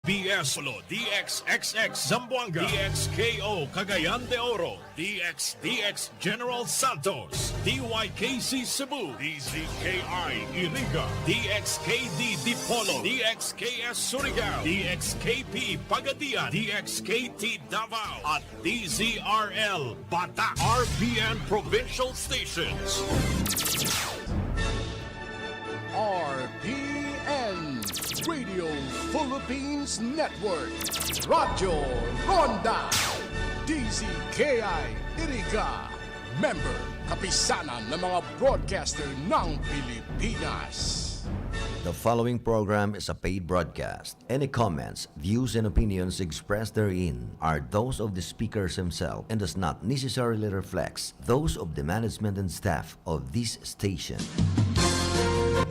BS Solo, DXXX Zamboanga, DXKO Cagayan de Oro, DXDX General Santos, DYKC Cebu, DZKI Iriga, DXKD Dipolo, DXKS Surigao, DXKP Pagadian, DXKT Davao, at DZRL Bata, RPN Provincial Stations. RPN Radio Philippines Network, Radyo Ronda, DZKI Iriga, member kapisanan ng mga broadcaster ng Pilipinas. The following program is a paid broadcast. Any comments, views, and opinions expressed therein are those of the speakers himself and does not necessarily reflect those of the management and staff of this station.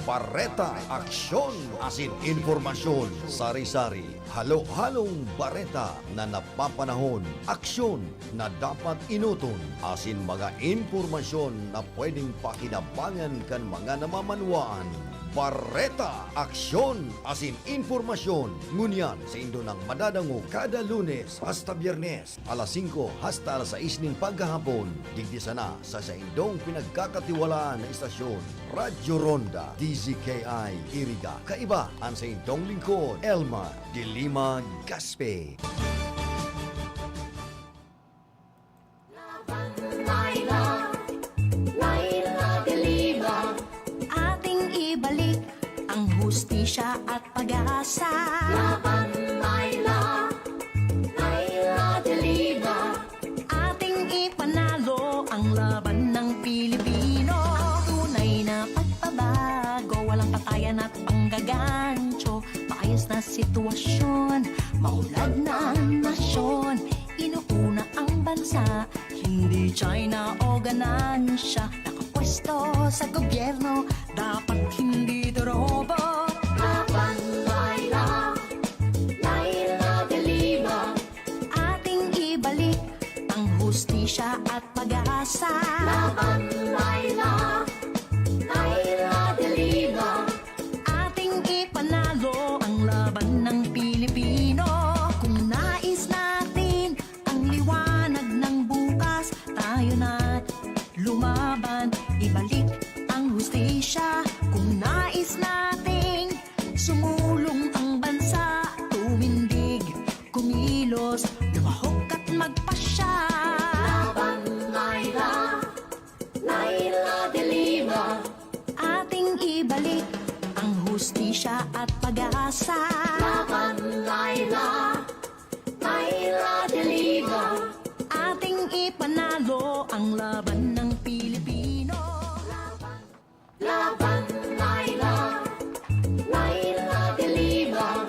Bareta, aksyon, asin informasyon, sari-sari, halo-halong bareta na napapanahon, aksyon na dapat inuton, asin mga informasyon na pwedeng pakinabangan kan mga namamanwaan. Bareta, aksyon, asin informasyon, ngunyan sa indo ng madadango kada Lunes hasta Biyernes, alas 5 hasta alas 6 ng paghahapon, digdi sana sa indong pinagkakatiwalaan na istasyon, Radyo Ronda, DZKI Iriga. Kaiba ang sa indong lingkod, Elma de Lima Gaspe. Hustisya at pag-asa. Laban, Laila, Laila de Lima. Ating ipanalo ang laban ng Pilipino. Tunay na pagbabago, walang patayan at panggagancho. Maayos na sitwasyon, maulad na nasyon. Inuuna ang bansa, hindi China o ganansya. Nakapwesto sa gobyerno, dapat hindi dorobo. Laban, Laila, Laila de Lima. Ating ibalik ang hustisya at pag-asa. Laban, Laila, Laila de Lima. Ating ipanalo ang laban ng Pilipino. Kung nais natin ang liwanag ng bukas, tayo na lumaban, ibalik ang hustisya. Kung nais nating sumulong ang bansa, tumindig, kumilos, lumahok at magpasya. Laban, Laila, Laila de Lima. Ating ibalik ang hustisya at pag-asa. Laban, Laila, Laila de Lima. Ating ipanalo ang laban ng Pilipino. Laban, Laila, Laila de Lima.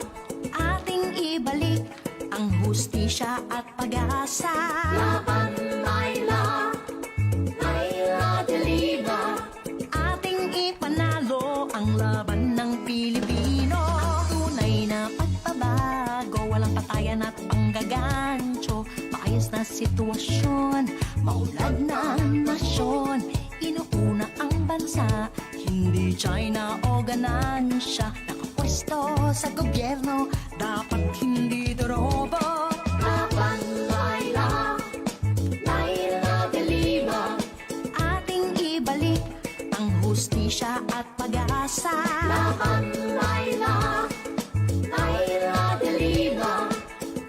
Ating ibalik ang hustisya at pag-asa. Laban, Laila, Laila de Lima. Ating ipanalo ang laban ng Pilipino. Tunay na pagbabago, walang patayan at panggagancho. Maayos na sitwasyon, maulad na nasyon. Inuuna ang bansa, hindi China o ganansya. Nakapwesto sa gobyerno, dapat hindi dorobo. Laban, Laila, Laila de Lima. Ating ibalik ang hustisya at pag-asa. Laban, Laila, Laila de Lima.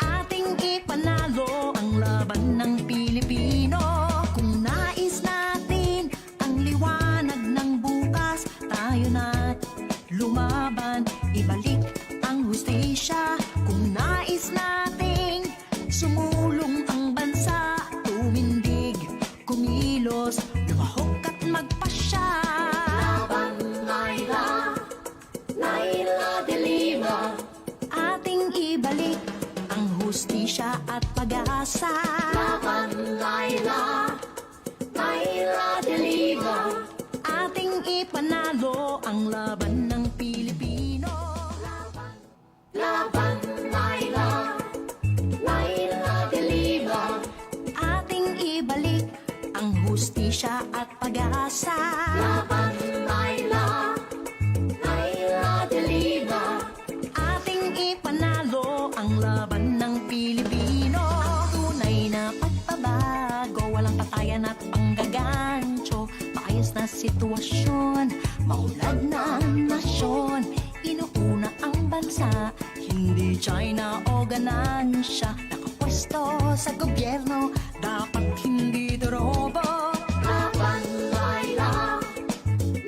Ating ipanalo ang laban ng Pilipino. Kung nais natin ang liwanag ng bukas, tayo na lumaban, ibalik ang hustisya. Kung nais nating sumulong ang bansa, tumindig, kumilos, lumahok at magpasya. Laban, Laila, Laila de Lima. Ating ibalik ang hustisya at pag-asa. Laban, Laila, Laila de Lima. Ating ipanalo ang laban ng Pilipino. Laban, Laila, Laila de Lima. Ating ibalik ang hustisya at pag-asa. Laban, Laila, Laila de Lima. Ating ipanalo ang laban ng Pilipino. Tunay na pagbabago, walang patayan at panggagancho. Maayos na sitwasyon, maunlad na nasyon. Inuuna ang bansa, hindi China o ganansya. Nakapwesto sa gobyerno, dapat hindi dorobo. Laban, Laila,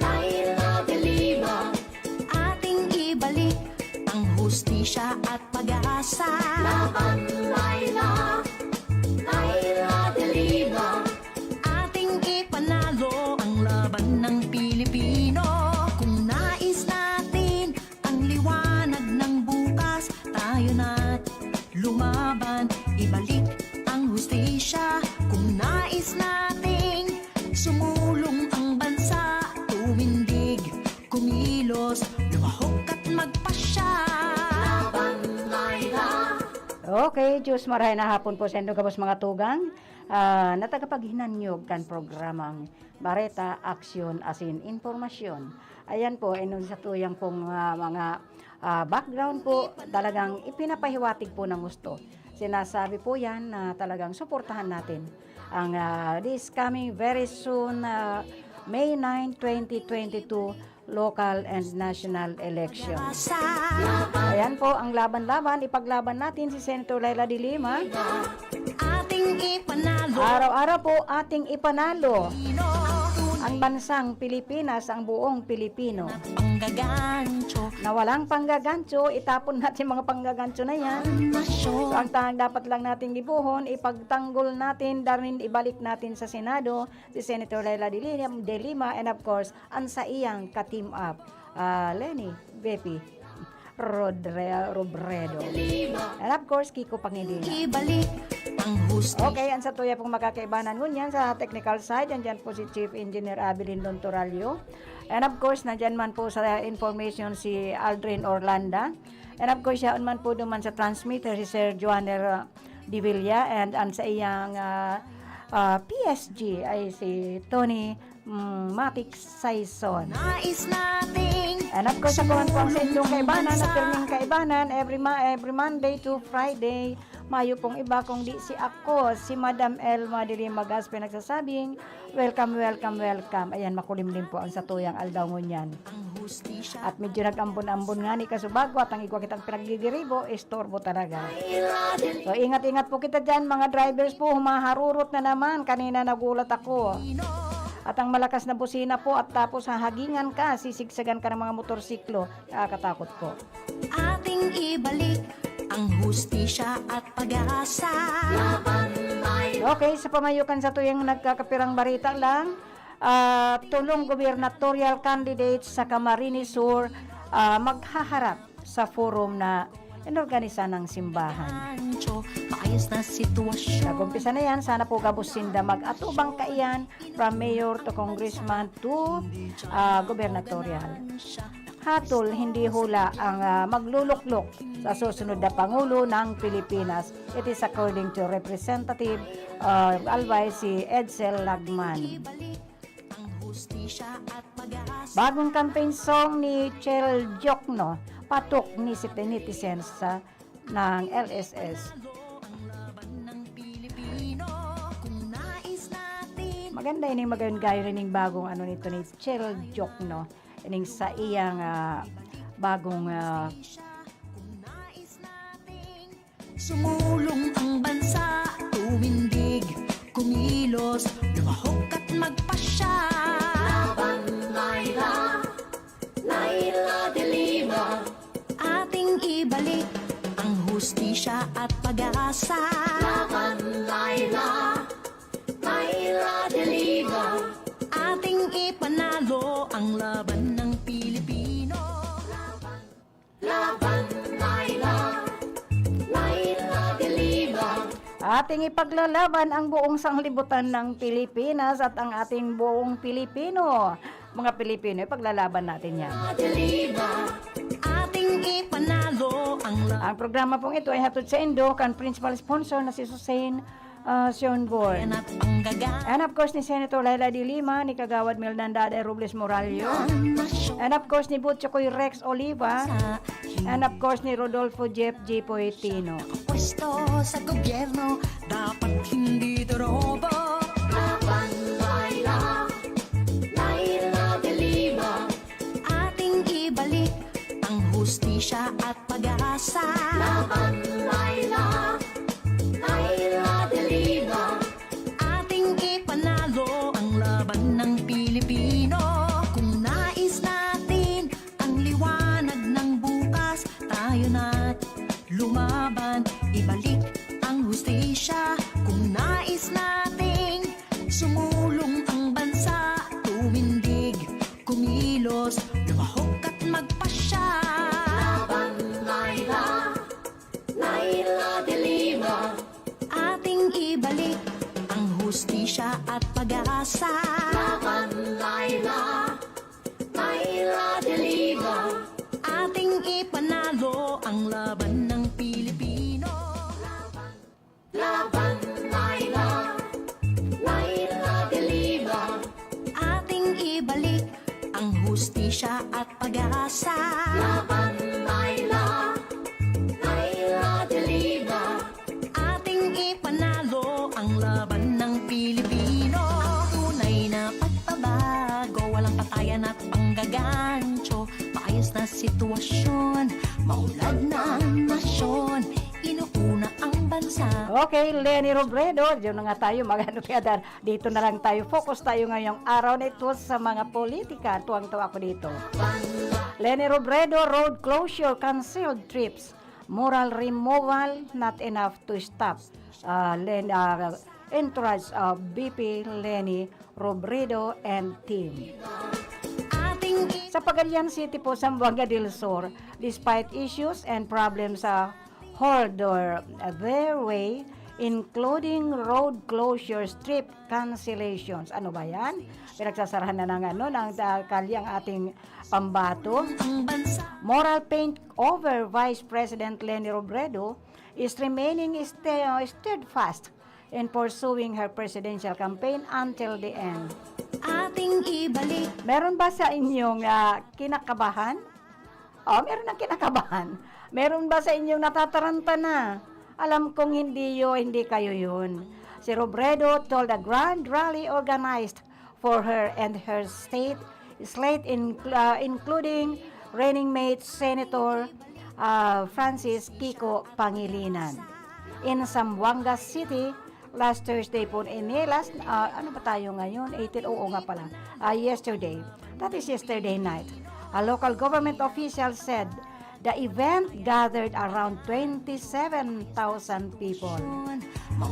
Laila de Lima. Ating ibalik ang hustisya at pag-asa. Laban, Laila, Laila de Lima. Ating ipanalo ang laban ng Pilipino. Kung nais natin ang liwanag ng bukas, tayo na't lumaban, ibalik ang hustisya. Kung nais nating sumulong ang bansa, tumindig, kumilos, lumahok at magpasya. Laban, Laila. Okay, Diyos marahay na hapon po sa inyo kapos mga tugang. Natagapaghinanyog kan programang Bareta, Aksyon, Asin, Informasyon. Ayan po, sa tuyang pong mga background po, talagang ipinapahiwatig po ng gusto. Sinasabi po yan na talagang suportahan natin ang this coming very soon, May 9, 2022, local and national election. Ayan po, ang laban-laban, ipaglaban natin si Senator Laila de Lima. Ating ipanalo Araw-araw po ating ipanalo ang bansang Pilipinas, ang buong Pilipino. panggagancho. Na walang panggagancho, itapon natin mga panggagancho na yan. So, ang dapat lang natin gibuhon, ipagtanggol natin, darin ibalik natin sa Senado, si Senator Laila de Lima, and of course, ang sa iyang ka-team up, Lenny, Bepi, Robredo. And of course, Kiko Pangilinan. Ibalik ang hustisya. Okay, ang sa tuya pong magkakaibanan ngunyan sa technical side, andyan po si Chief Engineer Abilin Dontoralio. And of course, nandyan man po sa information si Aldrin Orlanda. And of course, siya man po duman sa transmitter si Sir Joaner Di Villa. And ang sa iyang PSG ay si Tony Matic Saison. Nais nating And of course, ako man po ang sa inyong kaibanan, na pirming kaibanan, every Monday to Friday. Mayo pong iba kung di si ako, si Madam Elma Dili Magaspe nagsasabing, welcome, welcome, welcome. Ayan, makulimlim po ang satuyang aldaw ngunyan. ang hustisya. At medyo nag-ambon-ambon nga ni Kasubago at ang igwa kitang pinagigiribo, istorbo talaga. So, ingat-ingat po kita dyan, mga drivers po, humaharurot na naman. Kanina nagulat ako. At ang malakas na busina po at tapos hahagingan ka, sisigsagan ka ng mga motorsiklo. Nakakatakot po. Ating ibalik ang hustisya at pag-asa. Okay, sa pamayukan sa tuyang nagkakapirang barita lang, tulong gubernatorial candidates sa Camarines Sur maghaharap sa forum na inorganisa ng simbahan. Ancho, maayos na sitwasyon. Nag-umpisa na yan, sana po gabusinda mag-atubang kaiyan from mayor to congressman to gubernatorial. Hatol, hindi hula ang magluluklok sa susunod na Pangulo ng Pilipinas. It is according to Representative Albay si Edsel Lagman. Ang hustisya at pag-asa. Bagong campaign song ni Chel Jokno, patok ni si netizens ng LSS. Ang laban ng Pilipino. Kung nais natin Maganda yun yung magayon rin yung bagong nito ni Chel Jokno. Ining sa iyang bagong kung nais nating sumulong ang bansa, tumindig, kumilos, lumahok at magpasya. Laban, Laila, Laila de Lima. Ating ibalik ang hustisya at pag-asa. Laban, Laila, Laila de Lima. Ating ipanalo ang laban ng Pilipino. Laban, Laila, Laila de Lima. ating ipaglalaban ang buong sanglibutan ng Pilipinas at ang ating buong Pilipino. Mga Pilipino, ipaglalaban natin yan. De Lima. Ating ipanalo ang laban. Ang programa pong ito ay hatod sa Indo kan principal sponsor na si Susain Sean Board. Yan at panggagaan And of course, ni Senator Laila de Lima, ni Kagawad Melnanda de Robles Moralio. nasyon And of course, ni Butchokoy Rex Oliva. sa And of course, ni Rodolfo Jeff G. Poetino. pwesto sa gobyerno dapat hindi dorobo. Laban Laila, Laila de Lima. Ating ibalik ang hustisya at pag-asa. Laban Laila, Laila de Lima. Ating ipanalo ang laban ng Pilipino. Kung nais natin ang liwanag ng bukas, tayo na't lumaban, ibalik ang hustisya. Kung nais nating sumulong ang bansa, tumindig, kumilos, lumahok at magpasya. Laban Laila, Laila de Lima. Ating ibalik ang hustisya at pag-asa. Laban Laila, Laila de Lima. Ating ipanalo ang laban ng Pilipino. Laban Laila, Laila de Lima. Ating ibalik ang hustisya at pag-asa. Laban Laila, Laila de Lima. Ating ipanalo ang laban ng Pilipino. Tunay na pagbabago, walang patayan at panggagancho. Maayos na sitwasyon, maulad na nasyon. Inuuna ang bansa. Okay, Lenny Robredo, diyan na nga tayo magano kaya dito na lang tayo. Focus tayo ngayong araw na ito sa mga politika. Tuwang-tuwa ako dito. Lenny Robredo, road closure, canceled trips, moral removal, not enough to stop. Entourage of BP Lenny Robredo and team. Ating Sa Pagadian City po, Zamboanga del Sur, despite issues and problems hold their way, including road closures, trip cancellations. Ano ba yan? Pinagsasarahan na ng kalyang ating pambato. ang bansa. Moral paint over Vice President Lenny Robredo is remaining steadfast in pursuing her presidential campaign until the end. Ating ibalik Meron ba sa inyong kinakabahan? Meron ng kinakabahan. Meron ba sa inyong natataranta na? Alam kong hindi kayo yun. Si Robredo told a grand rally organized for her and her slate including running mate Senator Francis Kiko Pangilinan. In Zamboanga City, last Thursday po, ano ba tayo ngayon? 18, oo nga pala. Yesterday. That is yesterday night. A local government official said the event gathered around 27,000 people.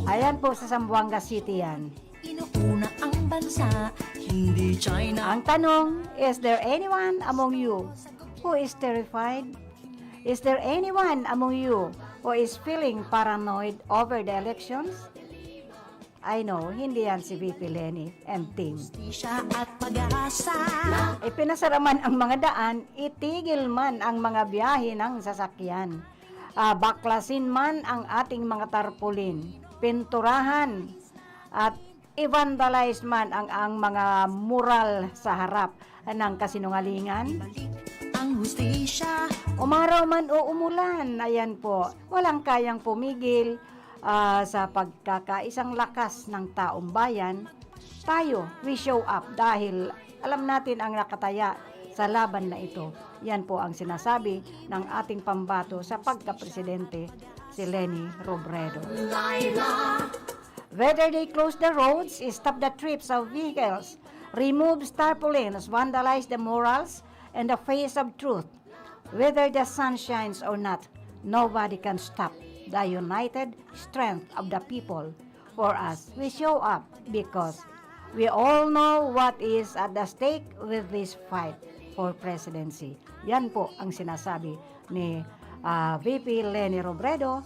Ayan po sa Zamboanga City yan. inuuna ang bansa, hindi China. Ang tanong, is there anyone among you who is terrified? Is there anyone among you who is feeling paranoid over the elections? I know, hindi yan si VP Lenny and team. Siya at pag-asa. Ipinasaraman ang mga daan, itigil man ang mga biyahe ng sasakyan. Baklasin man ang ating mga tarpulin, pinturahan, at i-vandalize man ang mga mural sa harap ng kasinungalingan. Ang hustisya, Umaraw man o umulan, ayan po, walang kayang pumigil sa pagkakaisang lakas ng taong bayan. Tayo, we show up dahil alam natin ang nakataya sa laban na ito. Yan po ang sinasabi ng ating pambato sa pagkapresidente, si Lenny Robredo. Whether they close the roads, stop the trips of vehicles, remove tarpaulins, vandalize the murals, and the face of truth, whether the sun shines or not, nobody can stop the united strength of the people. For us, we show up because we all know what is at the stake with this fight for presidency. Yan po ang sinasabi ni VP Lenny Robredo,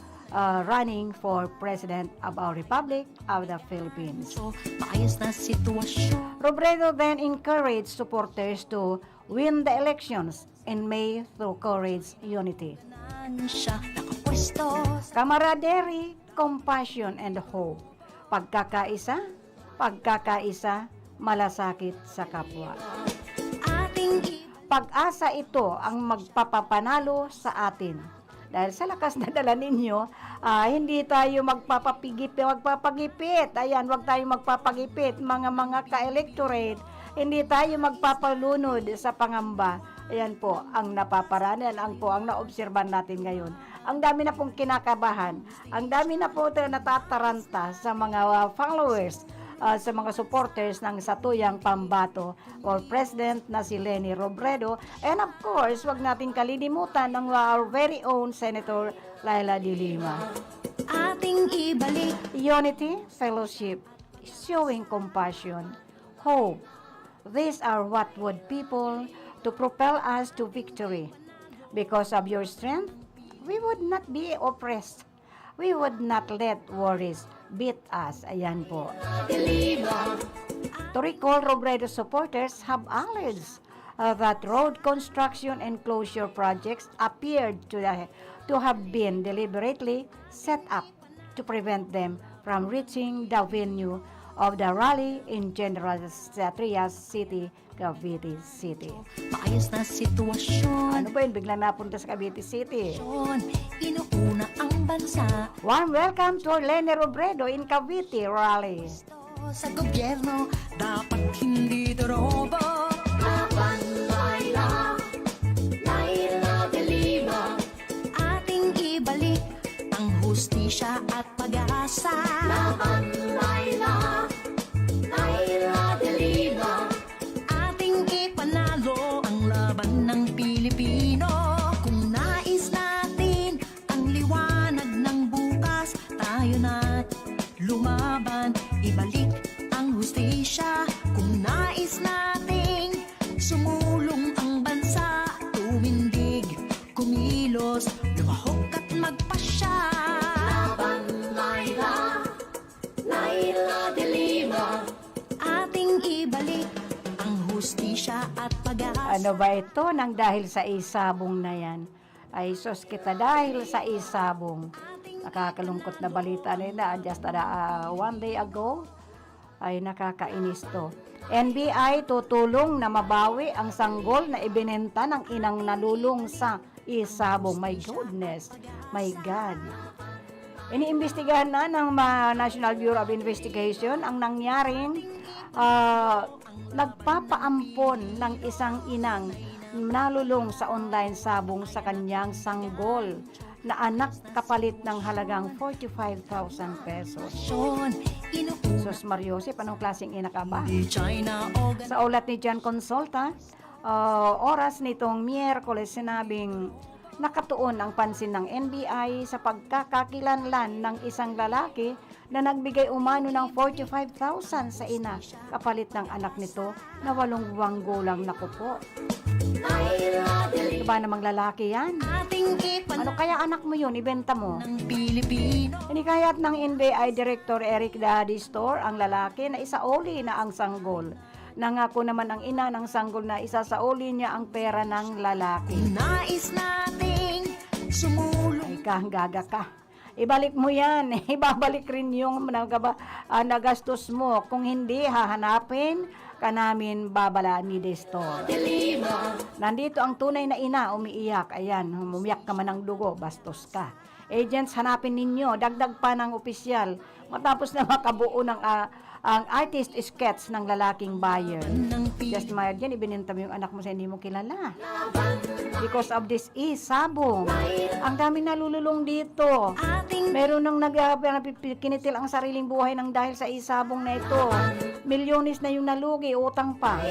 running for President of our Republic of the Philippines. so maayos na sitwasyon. Robredo then encouraged supporters to win the elections in May through courage, unity, Siya nakapwesto. camaraderie, compassion, and hope. Pagkakaisa, pagkakaisa, malasakit sa kapwa. Pag-asa ito ang magpapapanalo sa atin. Dahil sa lakas na dala ninyo, hindi tayo magpapagipit. Ayan, wag tayo magpapagipit. Mga ka-electorate, hindi tayo magpapalunod sa pangamba. Ayan po, ang napaparanan, ang naobserban natin ngayon. Ang dami na pong kinakabahan, ang dami na po natataranta sa mga followers, sa mga supporters ng Satuyang Pambato or President na si Leni Robredo. And of course, wag nating kalilimutan ng our very own Senator Laila de Lima. Ating ibalik Unity, fellowship, showing compassion, hope. These are what would people to propel us to victory. Because of your strength, we would not be oppressed. We would not let worries beat us. Ayan po. To recall, Robredo supporters have alleged that road construction and closure projects appeared to have been deliberately set up to prevent them from reaching the venue of the rally in General Trias City, Cavite City. maayos na sitwasyon. Ano ba yun? Biglang napunta sa Cavite City. Inuuna ang bansa Warm welcome to Leni Robredo in Cavite Rally. sa gobyerno, dapat hindi dorobo. Laban Laila, Laila de Lima. Ating ibalik ang hustisya at pag-asa. Laban Laila, Laila de Lima. Ating ipanalo ang laban ng Pilipino. Kung nais natin ang liwanag ng bukas, tayo na lumaban, ibalik ang hustisya. Kung nais nating sumulong ang bansa, tumindig, kumilos, lumahok at magpasya. Laban Laila, Laila de Lima. Ating ibalik ang hustisya at pag-asa. Ano ba ito nang dahil sa isabong na yan? Ay sus kita dahil sa isabong. Nakakalungkot na balita nila just one day ago. Ay nakakainis to. NBI tutulong na mabawi ang sanggol na ibinenta ng inang nalulung sa isabong. My goodness. My God. Iniimbestigahan na ng National Bureau of Investigation ang nangyaring nagpapaampon ng isang inang nalulung sa online sabong sa kanyang sanggol na anak kapalit ng halagang 45,000 pesos. Inuuna Sus Mariosep, anong klaseng ina ka ba? di China o Sa ulat ni John Consulta, oras nitong Miyerkules sinabing nakatuon ang pansin ng NBI sa pagkakakilanlan ng isang lalaki na nagbigay umano ng 45,000 sa ina kapalit ng anak nito na 8 buwang gulang na kupo. Laila de Lima. Ito ba namang lalaki yan? ating Ano kaya anak mo yun? Ibenta mo. ng Pilipino. Inikayat ng NBI Director Eric Daddy Store ang lalaki na isauli na ang sanggol. Nangako naman ang ina ng sanggol na isasauli niya ang pera ng lalaki. Nais nating sumulong Ay kahanggaga ka. Ibalik mo yan. Ibabalik rin yung nagastos mo. Kung hindi, hahanapin ka namin babala ni The Store. Nandito ang tunay na ina, umiiyak. Ayan, umiyak ka man ng dugo, bastos ka. Agents, hanapin ninyo. Dagdag pa ng opisyal. Matapos na makabuo ng ang artist sketch ng lalaking buyer. ng Just Mayer dyan, ibinenta mo yung anak mo sa hindi mo kilala. Because of this isabong. Ang dami nalululong dito. ating Meron nang kinitil ang sariling buhay ng dahil sa isabong na ito. Milyones na yung nalugi, utang pa.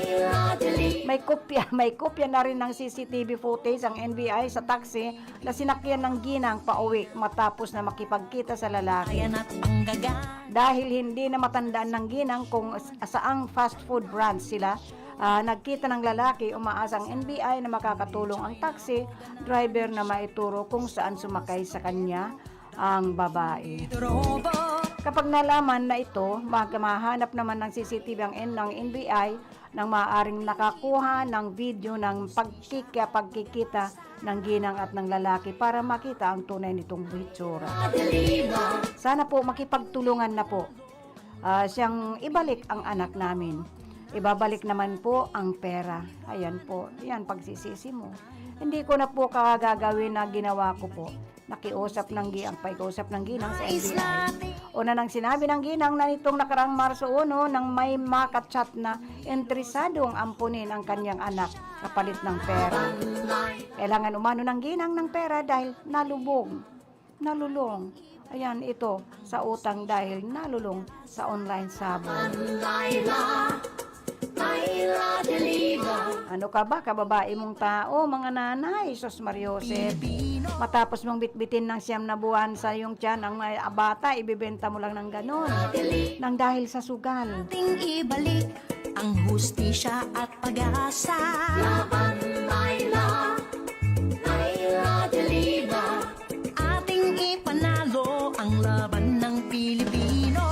May kopya na rin ng CCTV footage ang NBI sa taxi na sinakyan ng ginang pauwi matapos na makipagkita sa lalaki. kaya at panggaga. Dahil hindi na matandaan ng ginang kung saang fast food brand sila, nagkita ng lalaki, umaasa ang NBI na makakatulong ang taxi driver na maituro kung saan sumakay sa kanya ang babae. Dorobo Kapag nalaman na ito, mahanap naman ng CCTV ng NBI nang maaaring nakakuha ng video ng pagkikita ng ginang at ng lalaki para makita ang tunay nitong hitsura. Sana po makipagtulungan na po siyang ibalik ang anak namin. Ibabalik naman po ang pera. Ayan po, yan pagsisisi mo. Hindi ko na po kagagawin na ginawa ko po. Nakiusap ng pag-usap ng ginang sa NBI. Una nang sinabi ng ginang na itong nakaraang Marso 1 nang may makachat na interesadong ampunin ang kanyang anak kapalit ng pera. Kailangan umano ng ginang ng pera dahil nalulong. Ayan, ito sa utang dahil nalulong sa online sabon. Ano ka ba, kababae mong tao, mga nanay, Sos Mariosep? Matapos mong bitbitin ng 9 na buwan sa iyong tiyan ang bata, ibibenta mo lang ng ganon. Nang dahil sa sugal. Ating ibalik ang hustisya at pag-asa. Laban Naila, Naila de Lima. Ating ipanalo ang laban ng Pilipino.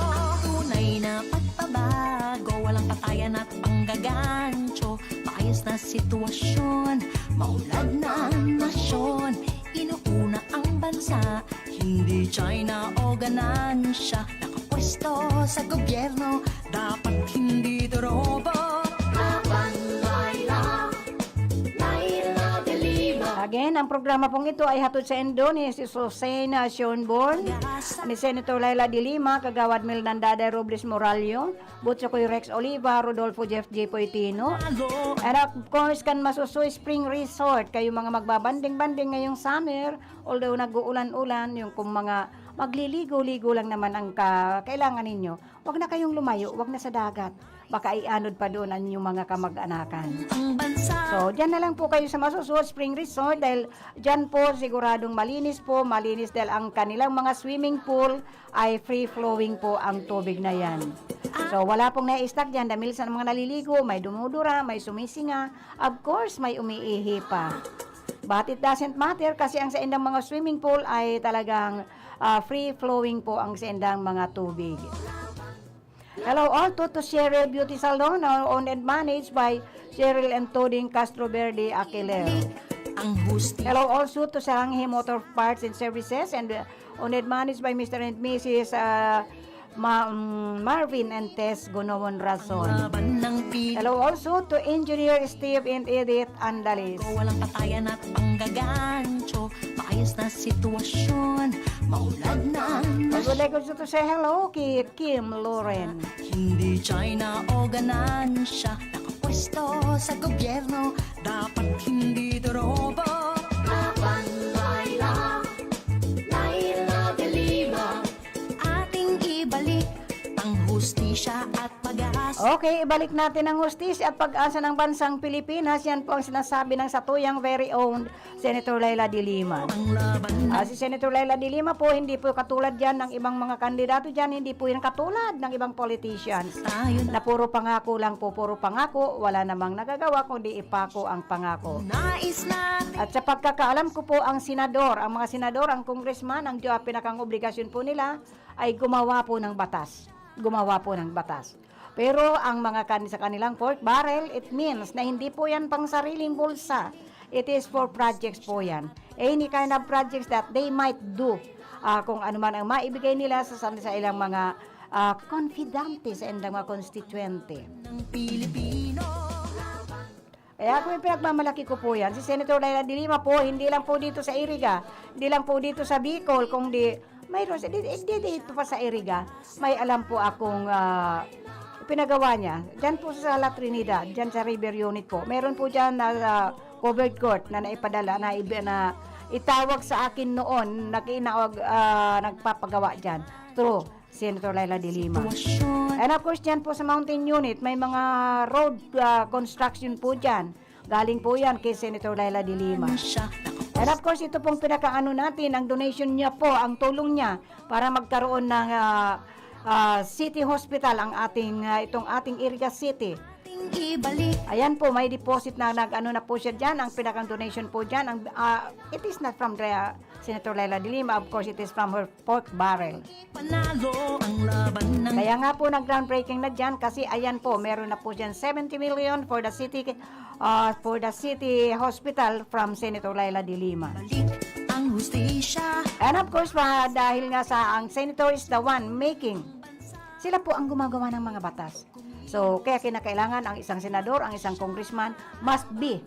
Tunay na pagbabago, walang patayan at panggagancho. Maayos na sitwasyon, maulad na nasyon. Inuuna ang bansa, hindi China o ganansya. Nakapwesto sa gobyerno, dapat hindi dorobo. Laban Naila, Naila de Lima. Again, ang programa pong ito ay hatod sa Indo ni si Susana Sionborn, ni Senator Laila de Lima, Kagawad Milnandada Robles Morallo, Butsokoy Rex Oliva, Rodolfo Jeff J. Poitino, and of course, kan Masusoy Spring Resort, kayo mga magbabanding-banding ngayong summer, although nag-uulan-ulan, yung kung mga magliligo-ligo lang naman ang kailangan ninyo, wag na kayong lumayo, wag na sa dagat, baka ianod pa doon ang inyong mga kamag-anakan. Ang bansa, So, dyan na lang po kayo sa Masusoy Spring Resort dahil dyan po siguradong malinis dahil ang kanilang mga swimming pool ay free-flowing po ang tubig na yan. So, wala pong nai-stack dyan dahil sa mga naliligo, may dumudura, may sumisinga, of course, may umiihi pa. But it doesn't matter kasi ang sa indang mga swimming pool ay talagang free-flowing po ang sa indang mga tubig. Hello all to Cheryl Beauty Salon, owned and managed by Cheryl and Toding Castro Verde Aquilero. ang hustisya. Hello also to Saranghe Motor Parts and Services and owned and managed by Mr. and Mrs. Marvin and Tess Gunawon Rason. Laban ng Pilipino. Hello also to Engineer Steve and Edith Andalis. Walang patayan at panggagancho. Maayos na sitwasyon, maulad na I would like also to say hello kay Kim Loren. hindi China o ganansya. Nakapwesto sa gobyerno, dapat hindi dorobo. Laban Naila, Naila de Lima. Ating ibalik ang hustisya at pag-asa. Okay, ibalik natin ang hustisya at pag-asa ng bansang Pilipinas. Yan po ang sinasabi ng satuyang very owned Senator Laila de Lima. Ang laban ng Si Senator Laila de Lima po, hindi po katulad yan ng ibang mga kandidato dyan, hindi po yan katulad ng ibang politicians tayo na na puro pangako lang po, puro pangako, wala namang nagagawa kundi ipako ang pangako. nais na At sa pagkakaalam ko po, ang senador, ang mga senador, ang congressman, ang pinakang obligasyon po nila ay gumawa po ng batas. Gumawa po ng batas. Pero ang mga sa kanilang pork barrel, it means na hindi po yan pang sariling bulsa. It is for projects po yan. Any kind of projects that they might do. Kung ano man ang maibigay nila sa ilang mga confidantes and mga constituente. ng Pilipino. Kaya kung pinagmamalaki ko po yan, si Senator Laila de Lima po, hindi lang po dito sa Iriga, hindi lang po dito sa Bicol, kundi mayroon, hindi dito pa sa Iriga, may alam po akong pinagawa niya. Diyan po sa La Trinidad, diyan sa River Unit po. Meron po diyan na covered court na naipadala, na itawag sa akin noon, nagpapagawa diyan through Senator Laila de Lima. Sitwasyon, And of course, dyan po sa Mountain Unit, may mga road construction po dyan. Galing po yan kay Senator Laila de Lima. siya And of course, ito pong pinakaano natin, ang donation niya po, ang tulong niya para magkaroon ng city hospital ang itong ating Iriga City. ating ibalik Ayan po, may deposit na na po siya dyan. Ang pinakang donation po dyan, it is not from Senator Laila de Lima. Of course, it is from her pork barrel. panalo ang laban ng Kaya nga po nag-groundbreaking na dyan kasi ayan po, meron na po dyan 70 million for the city hospital from Senator Laila de Lima. balik ang hustisya. And of course, dahil nga ang senator is the one making Sila po ang gumagawa ng mga batas. So, kaya kinakailangan ang isang senador, ang isang congressman must be.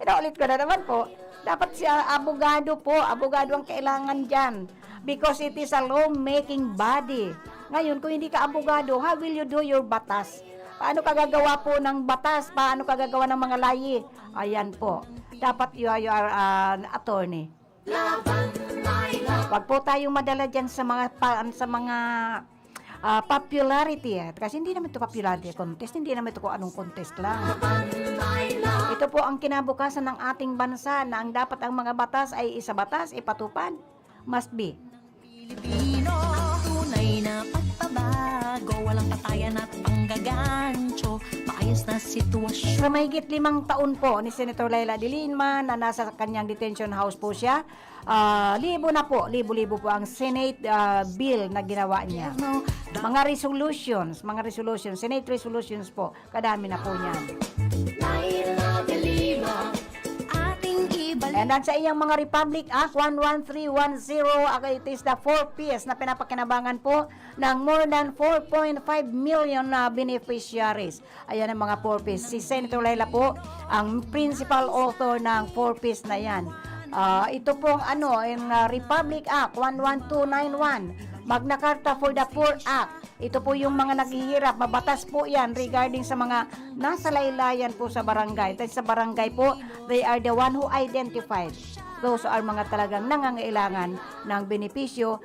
Inaulit ko na naman po, dapat siya abogado po. Abogado ang kailangan dyan. Because it is a law-making body. Ngayon, kung hindi ka abogado, how will you do your batas? Paano ka gagawa po ng batas? Paano ka gagawa ng mga layi? Ayan po. Dapat you are an attorney. Wag po tayong madala dyan sa mga popularity. Kasi hindi naman ito popularity contest. Hindi naman ito kung anong contest lang. Ito po ang kinabukasan ng ating bansa na ang dapat ang mga batas ay isa batas, ipatupad. Must be. Pilipino, tunay na pagbabago, walang patayan at panggagancho, maayos na sitwasyon. Sa mahigit 5 taon po ni Senator Laila de Lima na nasa kanyang detention house po siya, libo-libo po ang Senate bill na ginawa niya. Mga resolutions, Senate resolutions po, kadami na po niyan. Laila de Lima, Ating ibalik. And sa iyang mga Republic Act 11310, it is the 4Ps na pinapakinabangan po ng more than 4.5 million na beneficiaries. Ayan ang mga 4Ps. Si Senator Laila po ang principal author ng 4Ps na yan. Ito pong in Republic Act 11291, Magna Carta for the Poor Act. Ito po yung mga naghihirap, mabatas po yan regarding sa mga nasa laylayan po sa barangay. At sa barangay po, they are the one who identified. Those are mga talagang nangangailangan ng benepisyo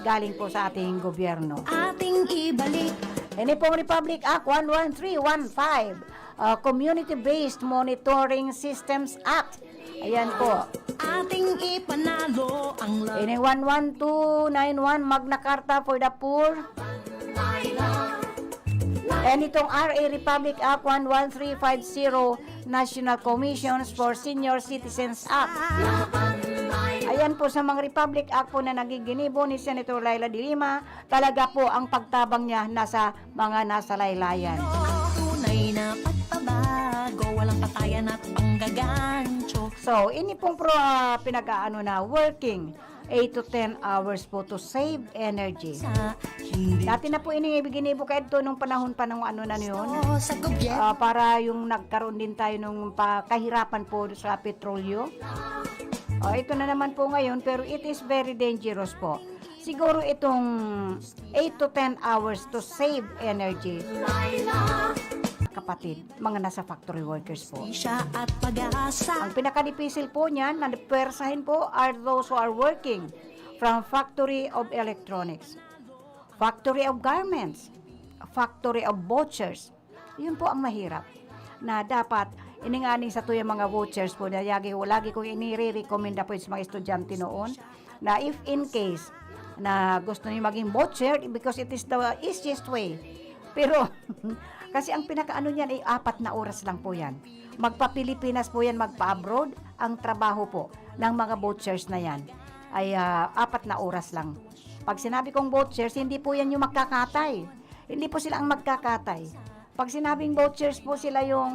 galing po sa ating gobyerno. Ating ibalik. Ini pong Republic Act 11315, Community-Based Monitoring Systems Act. Ayan po. Ating ipanalo ang laban. Ini 11291, Magna Carta for the Poor. And itong RA Republic Act 11350, National Commissions for Senior Citizens Act. Ayan po sa mga Republic Act po na nagiginibo ni Senator Laila de Lima, talaga po ang pagtabang niya nasa laylayan. Tunay na pagbabago, walang patayan at panggagancho. So, ini pong working 8 to 10 hours po to save energy. Sa hindi Dati na po inibiginibo kayo ito nung panahon pa ng na yun. sa gobyerno. Para yung nagkaroon din tayo ng kahirapan po sa petrolyo. Ito na naman po ngayon, pero it is very dangerous po. Siguro itong 8 to 10 hours to save energy. Kapatid, mga nasa factory workers po. Siya at pag-asa. Ang pinakadipisil po niyan, na pwersahin po, are those who are working from factory of electronics, factory of garments, factory of vouchers. Yun po ang mahirap. Na dapat, ininganing sa tuyang mga vouchers po, na lagi kong inire-recommenda po sa mga estudyante noon, na if in case na gusto niyo maging voucher, because it is the easiest way. Pero, kasi ang pinakaano niyan ay 4 na oras lang po yan. Magpa-Pilipinas po yan, magpa-abroad. Ang trabaho po ng mga vouchers na yan ay 4 na oras lang. Pag sinabi kong vouchers, hindi po yan yung magkakatay. Hindi po sila ang magkakatay. Pag sinabing vouchers po sila yung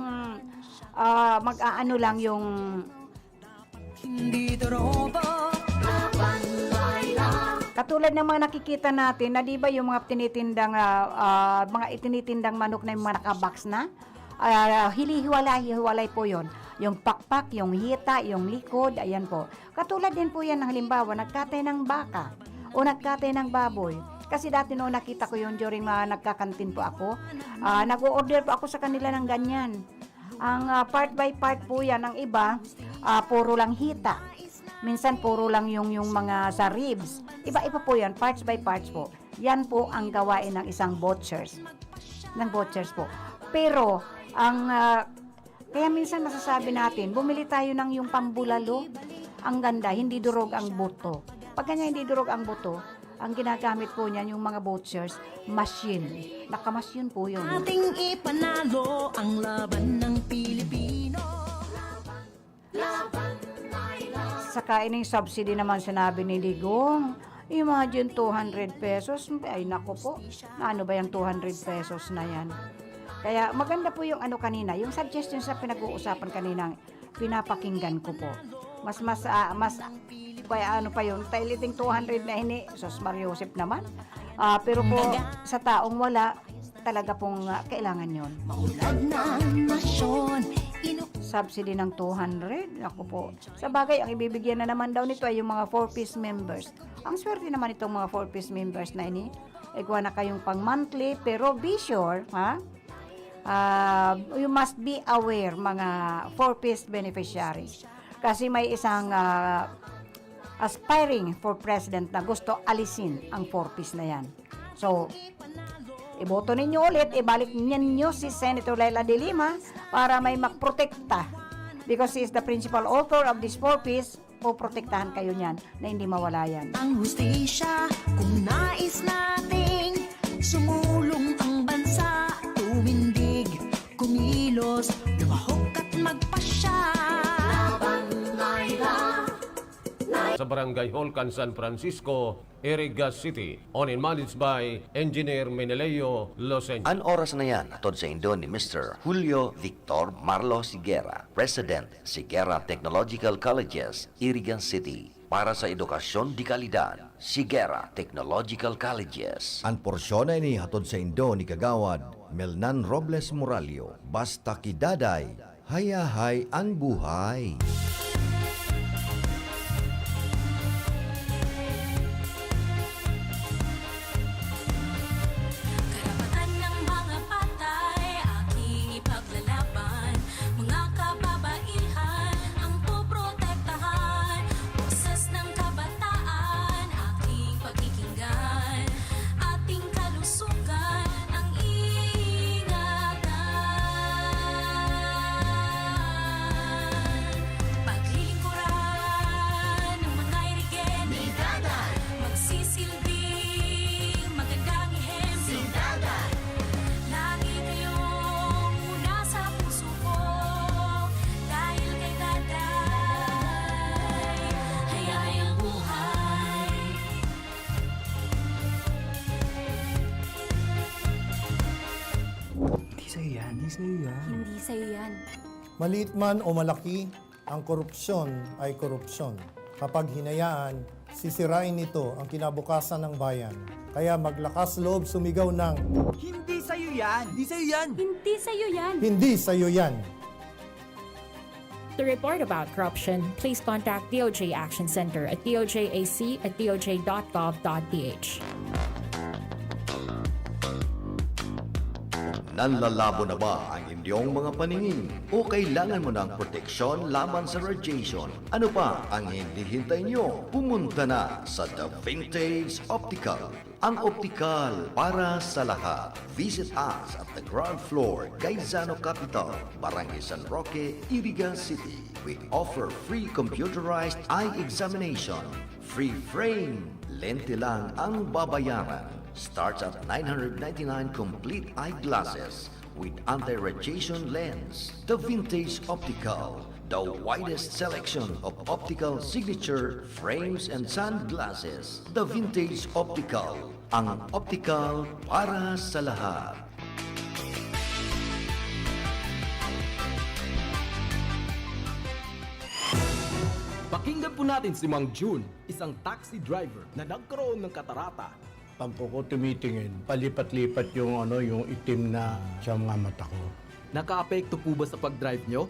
mag-aano lang yung Hindi tropa. katulad ng mga nakikita natin na di ba yung mga tinitindang itinitindang manok na yung mga nakabox na hilihiwalay po yon. Yung pakpak, yung hita, yung likod, ayan po. Katulad din po yan ng halimbawa nagkatay ng baka o nagkatay ng baboy. Kasi dati noon nakita ko yun during nagkakantin po ako. Nag-o-order po ako sa kanila ng ganyan. Ang part by part po yan, ang iba puro lang hita. Minsan puro lang yung mga sa ribs. Iba-iba po yan, parts by parts po. Yan po ang gawain ng isang butchers. Ng butchers po. Pero, kaya minsan masasabi natin, bumili tayo ng yung pambulalo. Ang ganda, hindi durog ang buto. Pag kanya hindi durog ang buto, ang ginagamit po niyan yung mga butchers, machine. Naka-machine po yun. Ating ipanalo ang laban ng Pilipino. Saka ining subsidy naman sinabi ni Digong, imagine 200 pesos, ay nako po, ano ba yung 200 pesos na yan? Kaya maganda po yung kanina, yung suggestion sa pinag-uusapan kanina, pinapakinggan ko po. Mas kaya ano pa yun, tailiting 200 na ini, sus Mario Joseph naman. Pero po, sa taong wala, talaga pong kailangan yun. Maulad ng nasyon, Subsidy ng 200, ako po. Sa bagay, ang ibibigyan na naman daw nito ay yung mga 4-piece members. Ang swerte naman itong mga 4-piece members na ini, ikuha na kayong pang monthly, pero be sure, ha? You must be aware, mga 4-piece beneficiaries. Kasi may isang aspiring for president na gusto alisin ang 4-piece na yan. So, iboto ninyo ulit, ibalik ninyo si Senator Leila de Lima para may makprotekta. Because she is the principal author of this 4-piece, poprotektahan kayo niyan na hindi mawala yan. ang hustisya, kung nais nating sumulong ang bansa, tumindig, kumilos, lumahok at magpasya. Sa Barangay Holcan, San Francisco, Iriga City, owned and managed by Engineer Meneleo Loseño. An oras na yan, atod sa Indo ni Mr. Julio Victor Marlo Siguera, President, Siguera Technological Colleges, Irigan City. Para sa edukasyon di kalidad, Siguera Technological Colleges. Ang porsyon na ini hatod sa Indo ni Kagawad Melnan Robles Moralio. Basta kidaday, hayahay ang buhay. Karapatan ng mga patay, aking ipaglalaban. Mga kababaihan, ang poprotektahan. Boses ng kabataan, aking pagkikinggan. Ating kalusugan, ang ingatan. Paglilingkuran ng mga irigente, magsisilbing magandang ihemble. Lagi kayong una sa puso ko, dahil kay Daday, hayay ang buhay. Hindi sa'yo yan. Maliit man o malaki, ang korupsyon ay korupsyon. Kapag hinayaan, sisirain nito ang kinabukasan ng bayan. Kaya maglakas loob sumigaw ng, Hindi sa'yo yan. hindi sa'yo yan. To report about corruption, please contact DOJ Action Center at dojAC@doj.gov.ph. Nanlalabo na ba ang inyong mga paningin? O kailangan mo ng proteksyon laban sa radiation? Ano pa ang hindi hintay nyo? Pumunta na sa The Vintage Optical. Ang optical para sa lahat. Visit us at the ground floor, Gaisano Capital, Barangay San Roque, Iriga City. We offer free computerized eye examination. Free frame. Lente lang ang babayaran. Starts at 999 complete eyeglasses with anti-radiation lens. The Vintage Optical, the widest selection of optical signature frames and sunglasses. The Vintage Optical, ang optical para sa lahat. Pakinggan po natin si Mang June, isang taxi driver na nagkaroon ng katarata. Pag ko tumitingin, palipat-lipat yung yung itim na sa mga mata ko. Naka-apekto po ba sa pag-drive nyo?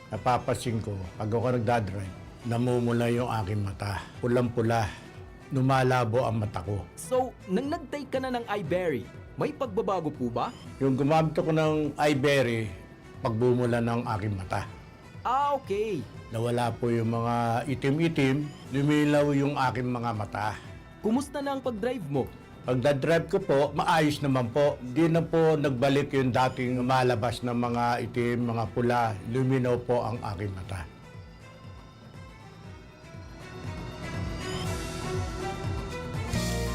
Napapansin ko, pag ako nagdadrive, namumula yung aking mata. Pulang-pula, lumalabo ang mata ko. So, nang nag-take ka na ng iBerry, may pagbabago po ba? Yung gumamit ako ng iBerry, pagbumula ng aking mata. Ah, okay. Nawala po yung mga itim-itim, lumilaw yung aking mga mata. Kumusta na ang pag-drive mo? Pagdadrive ko po, maayos naman po. Di na po nagbalik yung dating malabas na mga itim, mga pula. Luminaw po ang aking mata.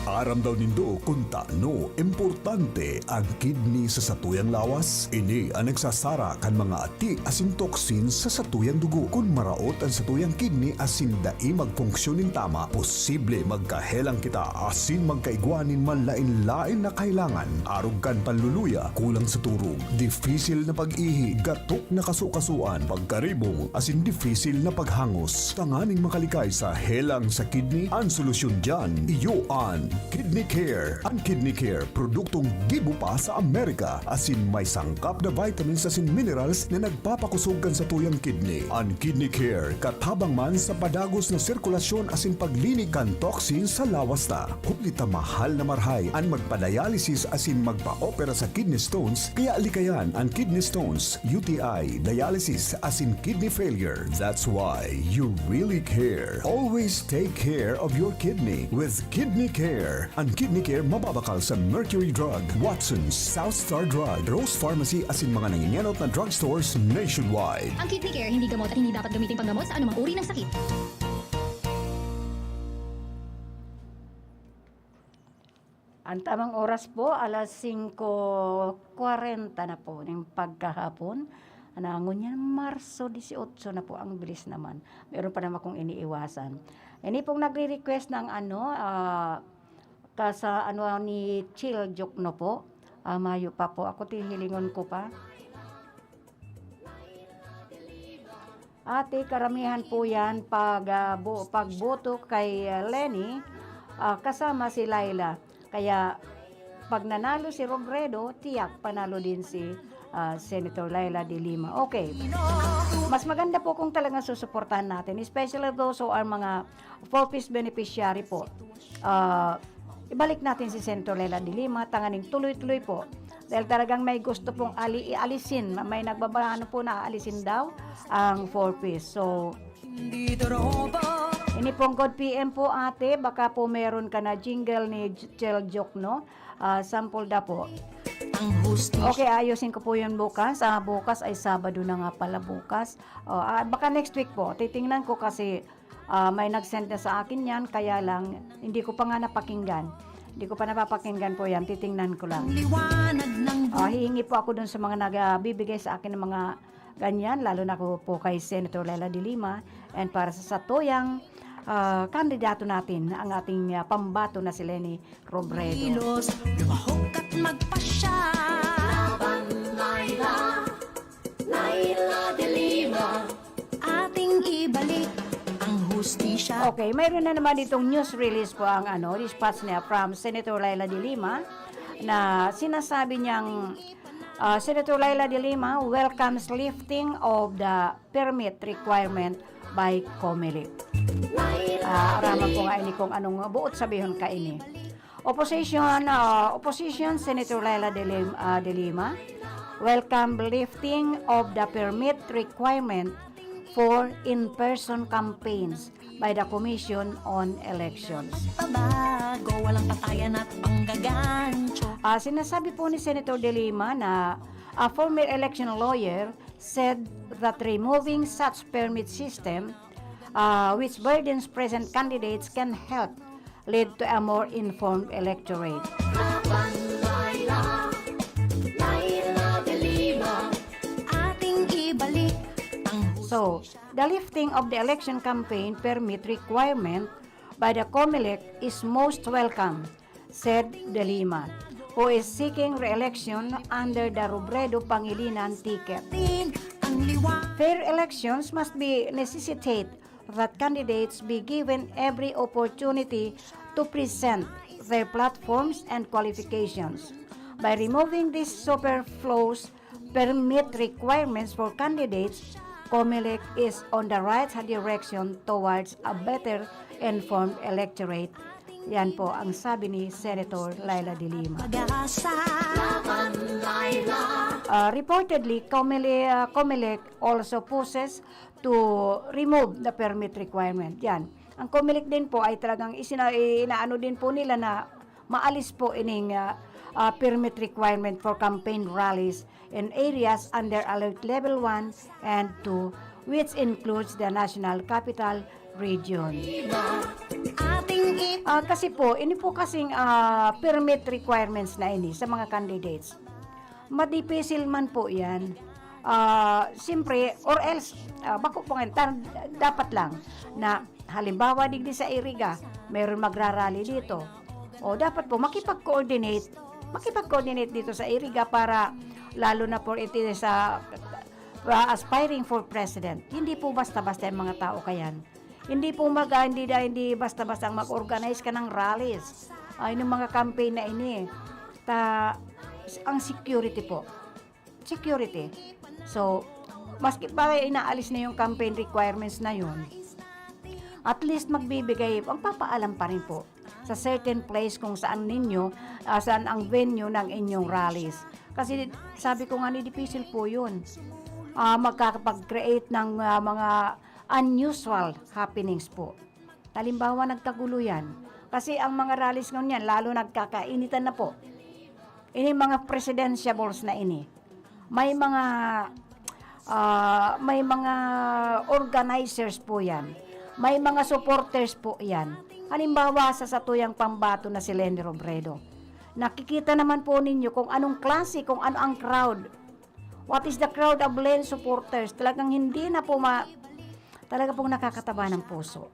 Aram daw nindo kung taano importante ang kidney sa satuyang lawas. Ini ang nagsasara kan mga ati asin toxin sa satuyang dugo. Kung maraot ang satuyang kidney asin dai magfunksyonin tama, posible magkahelang kita asin magkaigwanin man lain-lain na kailangan. Arog kan panluluya, kulang sa turog, difisil na pag-ihi, gatok na kasukasuan, pagkaribong asin difisil na paghangos. Tanganing makalikay sa helang sa kidney, ang solusyon dyan, iyo ang Kidney Care. Ang Kidney Care, produktong gibo pa sa Amerika, asin may sangkap na vitamins asin minerals na nagpapakusog kan sa tuyang kidney. Ang Kidney Care, katabang man sa padagos na sirkulasyon asin paglinig kan toxin sa lawas ta. Kuplita mahal na marhay ang magpa-dialysis asin magpa-opera sa kidney stones, kaya likayan ang kidney stones, UTI, dialysis asin kidney failure. That's why you really care. Always take care of your kidney with Kidney Care. Ang Kidney Care mababakal sa Mercury Drug, Watson's, South Star Drug, Rose Pharmacy asin mga nangingenot na drugstores nationwide. Ang Kidney Care hindi gamot at hindi dapat gamitin panggamot sa anumang uri ng sakit. Ang tamang oras po, alas 5:40 na po ng pagkahapon. Nangon yan, Marso 18 na po, ang bilis naman. Meron pa naman akong iniiwasan. Ini pong nagre-request ng ni Chill Joke no po. Mayo pa po, ako tihilingon ko pa. Ate, karamihan po yan pagboto kay Lenny, kasama si Laila. Kaya pag nanalo si Robredo, tiyak panalo din si Senator Laila de Lima. Okay. Mas maganda po kung talagang susuportahan natin, especially those who are mga 4-piece beneficiary po. Ibalik natin si Senator Laila de Lima, tanganing tuloy-tuloy po. Dahil talagang may gusto pong alisin, may nagbabano po na alisin daw ang 4-piece. So, ini pong God PM po ate, baka po meron ka na jingle ni Chel Joke, no? Sample da po. Okay, ayusin ko po yun bukas. Bukas ay Sabado na nga pala bukas. Baka next week po. Titingnan ko kasi may nag-send na sa akin yan. Kaya lang, hindi ko pa nga napakinggan. Hindi ko pa napapakinggan po yan. Titingnan ko lang. Hihingi po ako dun sa mga nagbibigay sa akin ng mga ganyan. Lalo na po kay Senator Laila de Lima. And para sa satuyang kandidato natin, ang ating pambato na si Lenny Robredo. Lumahok at magpasya. Laban Laila, Laila de Lima. Ating ibalik ang hustisya. Okay, mayroon na naman ditong news release po ang dispatch niya from Senator Laila de Lima na sinasabi niyang Senator Laila de Lima welcomes lifting of the permit requirement by COMELEC. Araman ko nga ini kung anong buot sabihin ka ini. Opposition Senator Laila de Lima welcome lifting of the permit requirement for in-person campaigns by the Commission on Elections. Pabago, walang patayan at panggagancho. Sinasabi po ni Senator de Lima na a former election lawyer said that removing such permit system which burdens present candidates can help lead to a more informed electorate. Laban Laila, Laila de Lima. Ating ibalik ang So, the lifting of the election campaign permit requirement by the COMELEC is most welcome, said de Lima, who is seeking re-election under the Robredo Pangilinan ticket. Fair elections must be necessitate that candidates be given every opportunity to present their platforms and qualifications. By removing these superfluous permit requirements for candidates, COMELEC is on the right direction towards a better informed electorate. Yan po ang sabi ni Senator Laila de Lima. Laban Laila. Reportedly, COMELEC also poses to remove the permit requirement. Yan. Ang COMELEC din po ay talagang inaano din po nila na maalis po ining permit requirement for campaign rallies in areas under Alert Level 1 and 2, which includes the National Capital, region. Ating Kasi po, ini po kasing permit requirements na ini sa mga candidates. Madipisil man po yan. Siyempre, or else, bako po ngayon, dapat lang na halimbawa digdi sa Iriga, mayroon magrarally dito. O dapat po makipag-coordinate dito sa Iriga para lalo na po ito sa aspiring for president. Hindi po basta-basta yung mga tao kayan. Hindi po hindi basta-basta mag-organize ka ng rallies. Yung mga campaign na ini. Ang security po. Security. So, maski pa inaalis na yung campaign requirements na yun, at least magbibigay, magpapaalam pa rin po sa certain place kung saan saan ang venue ng inyong rallies. Kasi sabi ko nga, difficile po yun. Magkakapag-create ng mga unusual happenings po. Halimbawa, nagkagulo yan. Kasi ang mga rallies ngayon yan, lalo nagkakainitan na po. Ini mga presidentiables na ini. May mga organizers po yan. May mga supporters po yan. Halimbawa sa Satuyang Pambato na si Leni Robredo. Nakikita naman po ninyo kung anong klase, kung ano ang crowd. What is the crowd of Leni supporters? Talagang hindi na po talaga pong nakakataba ng puso.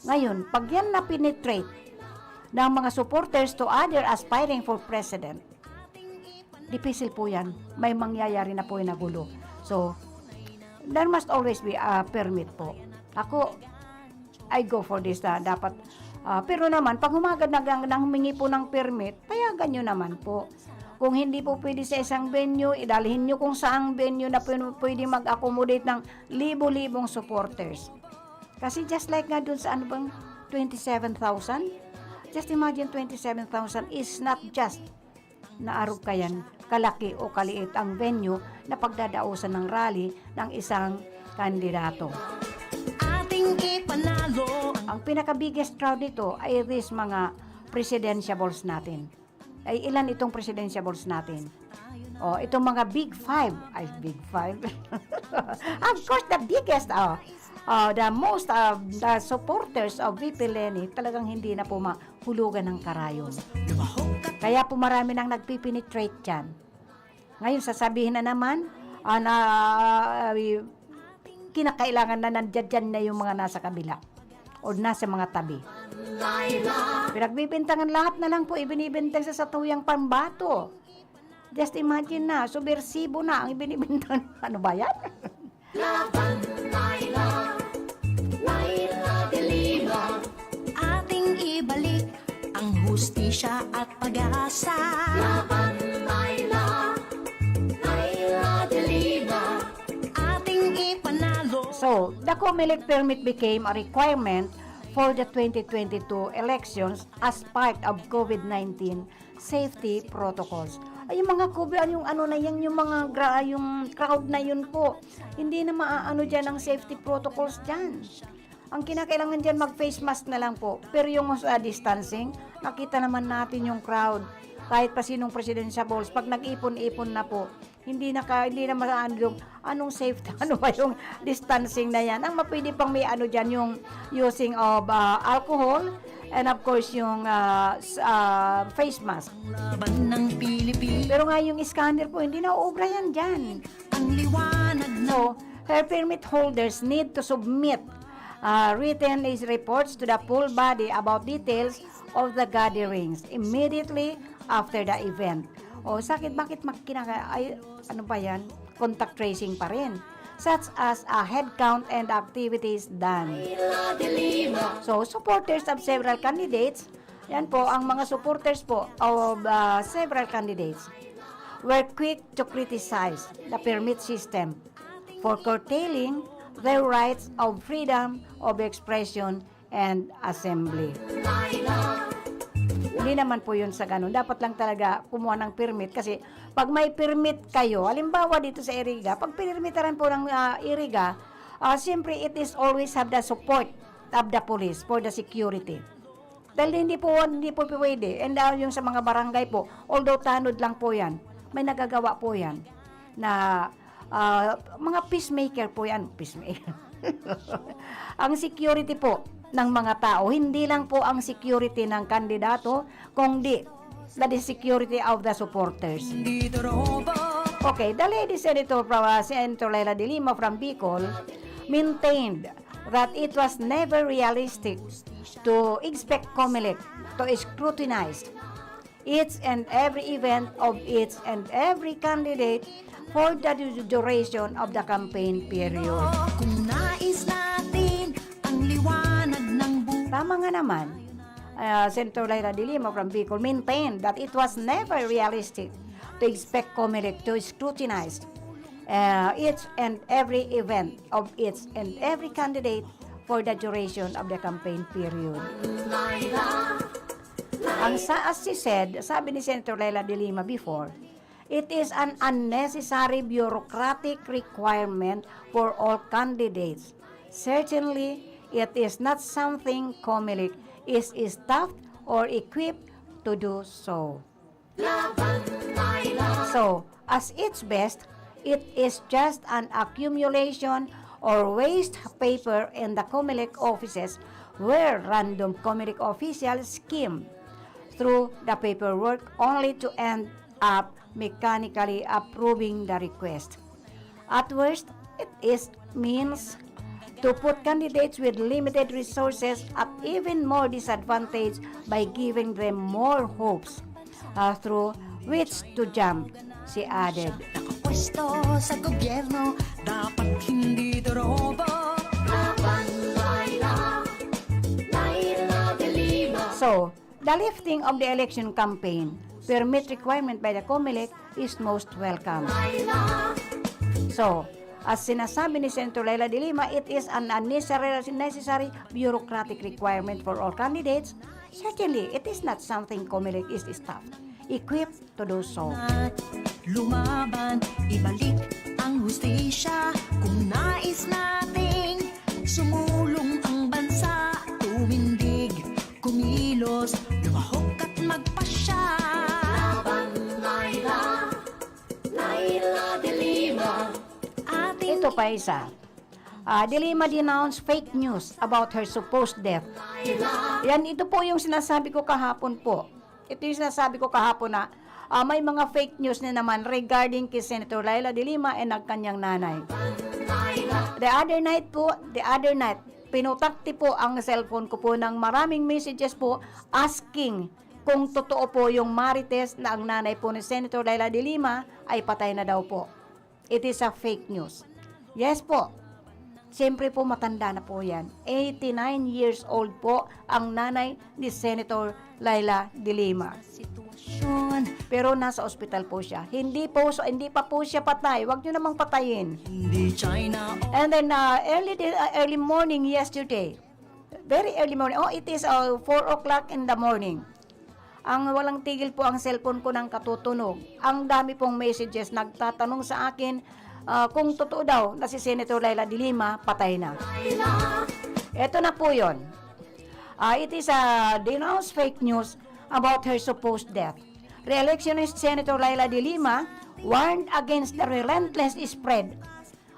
Ngayon, pag yan na penetrate ng mga supporters to other aspiring for president, difficile po yan. May mangyayari na po yung nagulo. So, there must always be a permit po. Ako, I go for this. Dapat. Pero naman, pag humagad nang humingi po ng permit, payagan nyo naman po. Kung hindi po pwede sa isang venue, idalhin nyo kung saang venue na pwede mag-accommodate ng libo-libong supporters. Kasi just like nga dun sa 27,000? Just imagine 27,000 is not just naarog kayan kalaki o kaliit ang venue na pagdadausan ng rally ng isang kandidato. ating ipanalo. Ang pinaka-biggest crowd dito ay these mga presidentiables natin. Ay ilan itong presidentiables natin? Itong mga big five. Big five. Of course, the biggest, the most, the supporters of VP Leni, talagang hindi na po mahulugan ng karayon. Kaya po marami nang nagpipenetrate dyan. Ngayon, sasabihin na naman, kinakailangan na nandyan na yung mga nasa kabila o nasa mga tabi. Pinagbibintangan lahat na lang po, ibinibintang sa Satuyang Pambato. Just imagine na, subversibo na ang ibinibintang. Ano ba yan? Laban, Laila, Laila de Lima. Ating ibalik ang hustisya at pag-asa. Laban, Laila, Laila de Lima. Ating ipanalo. So, the COMELEC permit became a requirement for the 2022 elections as part of COVID-19 safety protocols. Ay, yung mga COVID, yung ano na yan, yung mga yung crowd na yun po, hindi na maaano dyan ang safety protocols dyan. Ang kinakailangan dyan, mag-face mask na lang po. Pero yung distancing, nakita naman natin yung crowd. Kahit pa sinong presidentiables, pag nag-ipon-ipon na po, hindi na maano yung anong safety, ano ba yung distancing na yan. Ang mapwede pang may ano dyan, yung using of alcohol, and of course yung face mask. Laban ng Pilipinas. Pero nga yung scanner po, hindi na uubra yan dyan. Ang liwanag na. So, her permit holders need to submit written reports to the full body about details of the gatherings immediately after the event. Bakit ano ba yan? Contact tracing pa rin. Such as a head count and activities done. So, supporters of several candidates, yan po, ang mga supporters po of several candidates were quick to criticize the permit system for curtailing their rights of freedom of expression and assembly. Hindi naman po yun sa ganun. Dapat lang talaga kumuha ng permit kasi pag may permit kayo, halimbawa dito sa Iriga, pag pinirmitaran po ng Iriga, siyempre it is always have the support of the police for the security. Dahil hindi po pwede. And yung sa mga barangay po, although tanod lang po yan, may nagagawa po yan na mga peacemaker po yan. Peacemaker. Ang security po ng mga tao, hindi lang po ang security ng kandidato, kundi the security of the supporters. Okay, the lady Senator Senator Leila de Lima from Bicol maintained that it was never realistic to expect COMELEC to scrutinize each and every event of each and every candidate for the duration of the campaign period. Kung nais natin ang liwanag ng buhay. Tama nga naman, Senator Leila de Lima from Bicol maintained that it was never realistic to expect COMELEC to scrutinize each and every event of each and every candidate for the duration of the campaign period. As she said, sabi ni Senator Leila de Lima before, it is an unnecessary bureaucratic requirement for all candidates. Certainly, it is not something COMELEC is staffed or equipped to do so. So, as its best, it is just an accumulation or waste paper in the COMELEC offices where random COMELEC officials skim through the paperwork only to end up mechanically approving the request. At worst, it is means to put candidates with limited resources at even more disadvantage by giving them more hopes through which to jump, she added. Nakapwesto sa gobyerno, dapat hindi dorobo. So, the lifting of the election campaign permit requirement by the COMELEC is most welcome. So, as sinasabi ni Senator Leila de Lima, it is an unnecessary bureaucratic requirement for all candidates. Certainly, it is not something COMELEC is staffed, equipped to do so. Lumaban, ibalik ang hustisya. Kung nais nating sumulong ang bansa, tumindig, kumilos, lumahok at magpasya. Leila de Lima. Ito pa isa. De Lima denounced fake news about her supposed death. Yan, ito po yung sinasabi ko kahapon po. Ito yung sinasabi ko kahapon na may mga fake news na naman regarding kay Senator Leila de Lima and ang kanyang nanay. The other night, pinutakti po ang cellphone ko po ng maraming messages po asking kung totoo po yung marites na ang nanay po ni Senator Leila de Lima ay patay na daw po. It is a fake news. Yes po. Siyempre po matanda na po yan. 89 years old po ang nanay ni Senator Leila de Lima. Pero nasa ospital po siya. Hindi pa po siya patay. Huwag niyo namang patayin. And then early morning yesterday, very early morning, it is 4 o'clock in the morning. Ang walang tigil po ang cellphone ko ng katutunog. Ang dami pong messages nagtatanong sa akin kung totoo daw na si Senator Leila de Lima patay na. Ito na po yun. It is a denounced fake news about her supposed death. Re-electionist Senator Leila de Lima warned against the relentless spread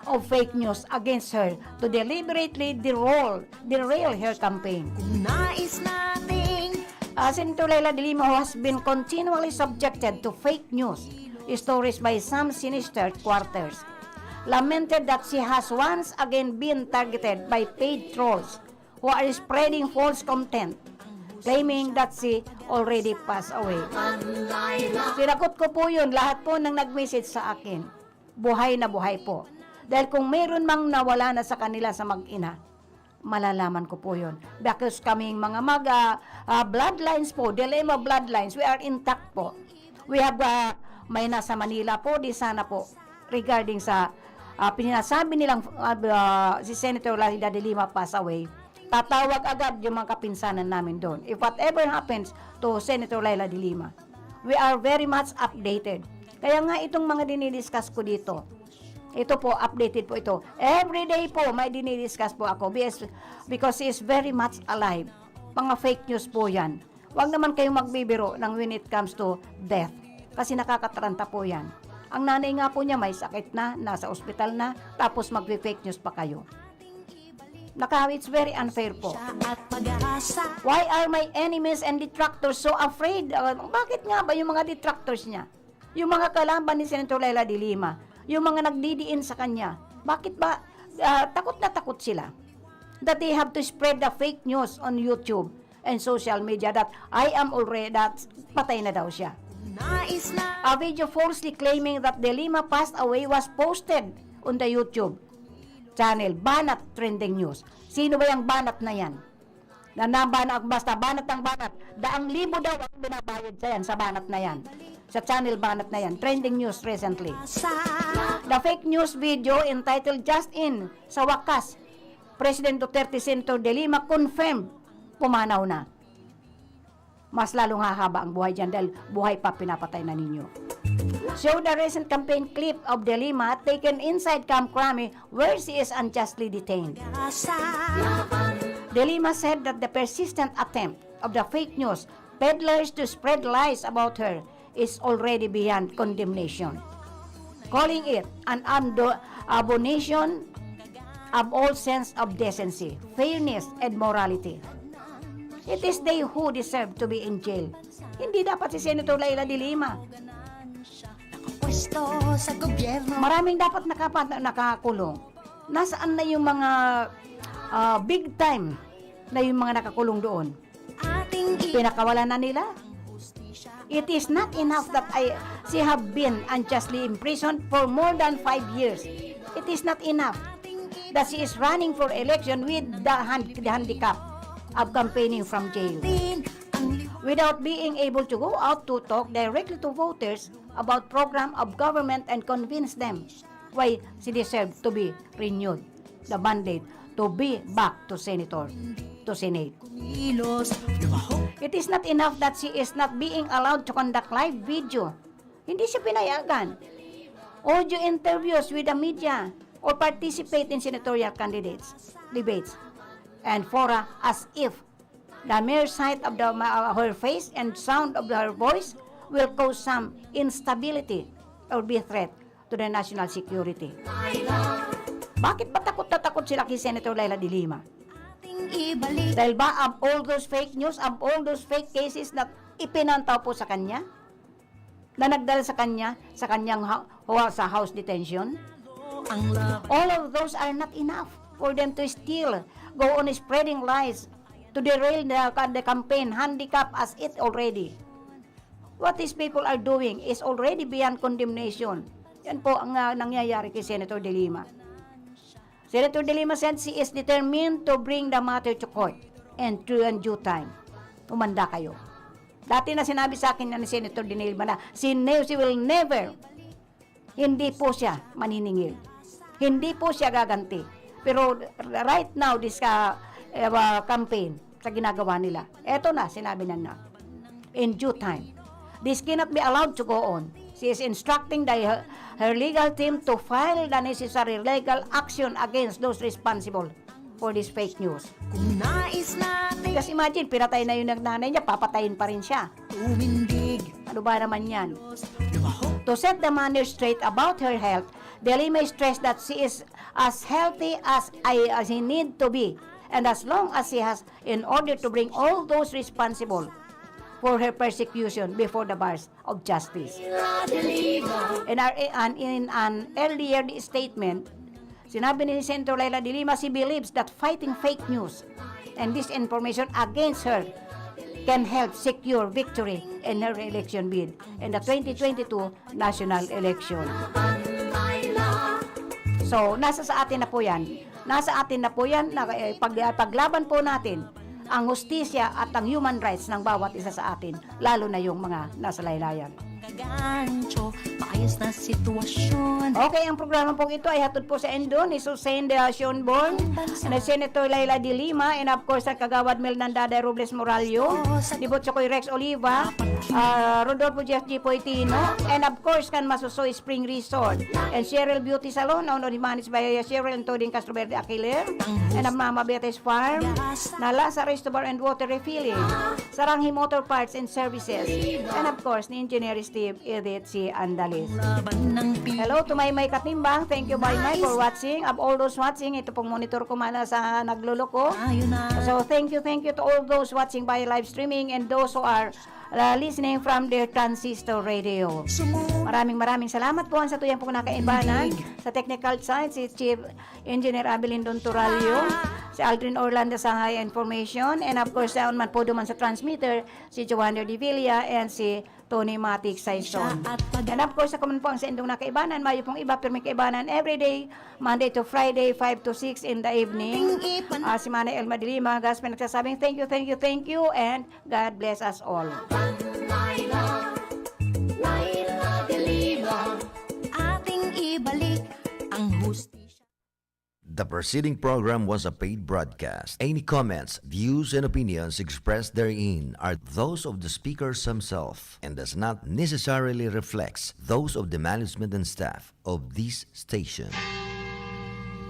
of fake news against her to deliberately derail her campaign. Kung nais nating Senator Leila de Lima has been continually subjected to fake news stories by some sinister quarters. Lamented that she has once again been targeted by paid trolls who are spreading false content, claiming that she already passed away. Sinagot ko po yun, lahat po nang nag-message sa akin. Buhay na buhay po. Dahil kung meron mang nawala na sa kanila sa mag-ina, malalaman ko po yun. Because kaming mga bloodlines po, De Lima bloodlines, we are intact po. We have, may nasa Manila po, di sana po, regarding sa pinasabi nilang si Senator Leila de Lima pass away, tatawag agad yung mga kapinsanan namin doon. If whatever happens to Senator Leila de Lima, we are very much updated. Kaya nga itong mga dinidiscuss ko dito, ito po, updated po ito. Every day po, may dinidiscuss po ako because he is very much alive. Mga fake news po yan. Huwag naman kayong magbibiro ng when it comes to death. Kasi nakakataranta po yan. Ang nanay nga po niya may sakit na, nasa ospital na, tapos magbe-fake news pa kayo. It's very unfair po. At pag-asa. Why are my enemies and detractors so afraid? Bakit nga ba yung mga detractors niya? Yung mga kalaban ni Senator Laila de Lima, yung mga nagdidiin sa kanya, bakit ba takot na takot sila? That they have to spread the fake news on YouTube and social media that I am already, that patay na daw siya. Nais na. A video falsely claiming that de Lima passed away was posted on the YouTube channel, Banat Trending News. Sino ba yung banat na yan? Basta banat ng banat. Daang libo daw ang binabayad sa yan, sa banat na yan. Sa channel banat na yan. Trending News recently. The fake news video entitled Just In, sa wakas, President Duterte Senator de Lima confirmed pumanaw na. Mas lalong hahaba ang buhay dyan dahil buhay pa pinapatay na ninyo. Show the recent campaign clip of de Lima taken inside Camp Crame where she is unjustly detained. De Lima said that the persistent attempt of the fake news peddlers to spread lies about her is already beyond condemnation, calling it an abomination of all sense of decency, fairness, and morality. It is they who deserve to be in jail. Hindi dapat si Senator Laila de Lima. Sa gobyerno. Maraming dapat nakakulong. Nasaan na yung mga big time na yung mga nakakulong doon? Pinakawalan na nila? It is not enough that she have been unjustly imprisoned for more than 5 years. It is not enough that she is running for election with the handicap of campaigning from jail, without being able to go out to talk directly to voters about program of government and convince them why she deserved to be renewed the mandate to be back to Senate. It is not enough that she is not being allowed to conduct live video. Hindi siya pinayagan. Audio interviews with the media or participate in senatorial debates and fora, as if the mere sight of her face and sound of her voice will cause some instability or be a threat to the national security. Bakit ba takot na takot sila kay Senator Laila de Lima? Dahil ba of all those fake news, of all those fake cases na ipinantaw po sa kanya, na nagdala sa kanya, sa kanyang sa house detention? All of those are not enough for them to still go on spreading lies to derail the campaign, handicap as it already. What these people are doing is already beyond condemnation. Yan po ang nangyayari kay Senator de Lima. Senator de Lima said she is determined to bring the matter to court and to in due time. Umanda kayo. Dati na sinabi sa akin ni Senator de Lima na she will never, hindi po siya maniningil. Hindi po siya gaganti. Pero right now, this campaign sa ginagawa nila, eto na, sinabi na in due time. This cannot be allowed to go on. She is instructing her legal team to file the necessary legal action against those responsible for this fake news. Kasi imagine, pinatay na yung nanay niya, papatayin pa rin siya. Ano ba naman yan? To set the matter straight about her health, de Lima stressed that she is as healthy as he need to be, and as long as she has, in order to bring all those responsible for her persecution before the bars of justice. In an earlier statement, sinabi ni Senator Laila de Lima, she believes that fighting fake news and disinformation against her can help secure victory in her election bid in the 2022 national election. So, nasa sa atin na po yan. Nasa atin na po yan na paglaban po natin ang hustisya at ang human rights ng bawat isa sa atin, lalo na yung mga nasa laylayan. Gancho, maayos na sitwasyon. Okay, ang programa pong ito ay hatod po sa endo ni Susan de Sionborn, na Senator Laila de Lima, and of course ang Kagawad Melnandada Robles Morallo, Dibutso Koy Rex Oliva, Rodolfo Jeff G. Poitino, and of course kan Masusoy Spring Resort, and Cheryl Beauty Salon, on managed by Cheryl and Toding Castro Verde Aquiler, and ang Mama Beatriz Farm, Nala sa Resto Bar and Water Refilling, Saranghi Motor Parts and Services, and of course ni Engineer Steve Executive Edith C. Andalis. Laban ng Hello to Maymay Katimbang. Thank you Maymay for watching. Of all those watching, ito pong monitor ko mala sa nagluloko. So thank you to all those watching by live streaming and those who are listening from their transistor radio. Maraming salamat po sa tuyang pong nakaibanan. Sa technical side, si Chief Engineer Abilin Don Turalio, si Aldrin Orlando sa High Information, and of course, sa unman po duman sa transmitter, si Joander Di Villa and si Tony Matic Saison. And of course, ako man po ang sa indong nakaibanan, mayo pong iba, pero may kaibanan everyday, Monday to Friday, 5 to 6 in the evening. Si Manay El Madilima, Gaspar nagsasabing thank you, and God bless us all. Laila, Laila de Lima. ating ibalik ang hustisya. The preceding program was a paid broadcast. Any comments, views, and opinions expressed therein are those of the speakers themselves and does not necessarily reflect those of the management and staff of this station.